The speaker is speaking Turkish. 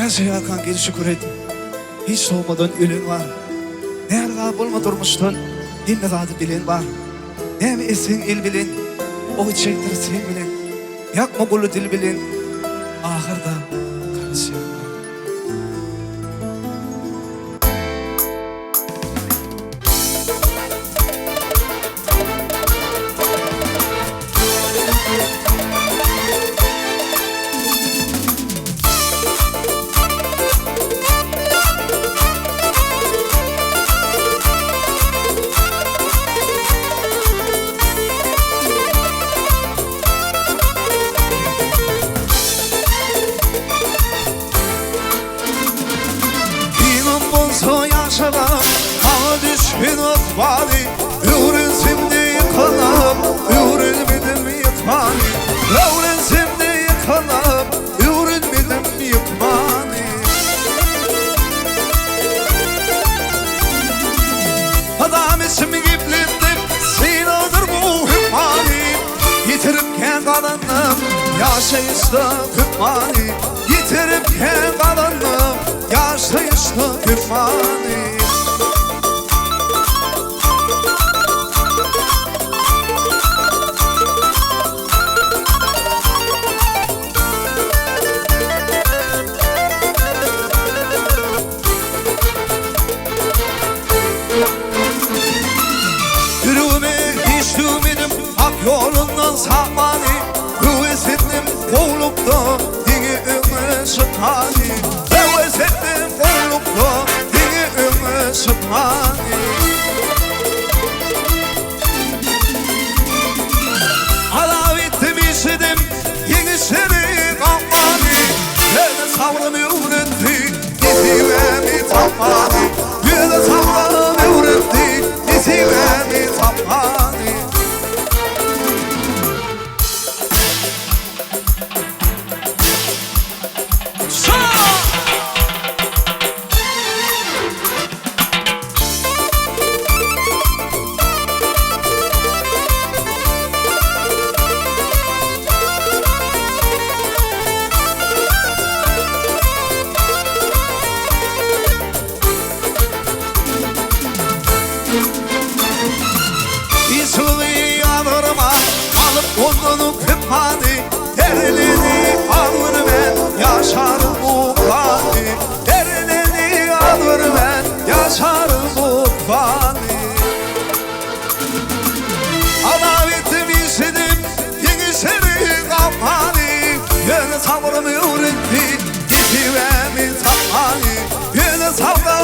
Yaşaya kanki şükür et. Hiç soğumadan ülün var. Nerede bulma durmuştun, yine zadı bilin var. Hem esin il bilin, o çektir sen bilin. Yakma kulu dil bilin, ahırda karışıyor. Ağa düşkün otbani Üretimde yıkanıp Ürenmedim yıkmani Üretimde yıkanıp Ürenmedim yıkmani Adam ismi giblendim Sinadır bu hükmani Yitiripken kalanım Yaşayışta hükmani Yitiripken kalanım Yaşayışta hükmani Yürüme hiç düğmedim Hak yolundan sapmani Hüvesettim kovlukta Dini ömür sıkmani Hüvesettim kovlukta Dini ömür sıkmani Alavettim işedim Yeni seni kalmani Yine savrım öğrendi Dizivemi tapmani Yine savrım öğrendi Dizivemi tapmani Onunu kıpmani Derlini alır ben Yaşarım bu fani Derlini alır ben Yaşarım bu fani Alavettim istedim Yeni seni kapani Yeni sabrımı öğretti Getiremi tapmani Yeni sabrımı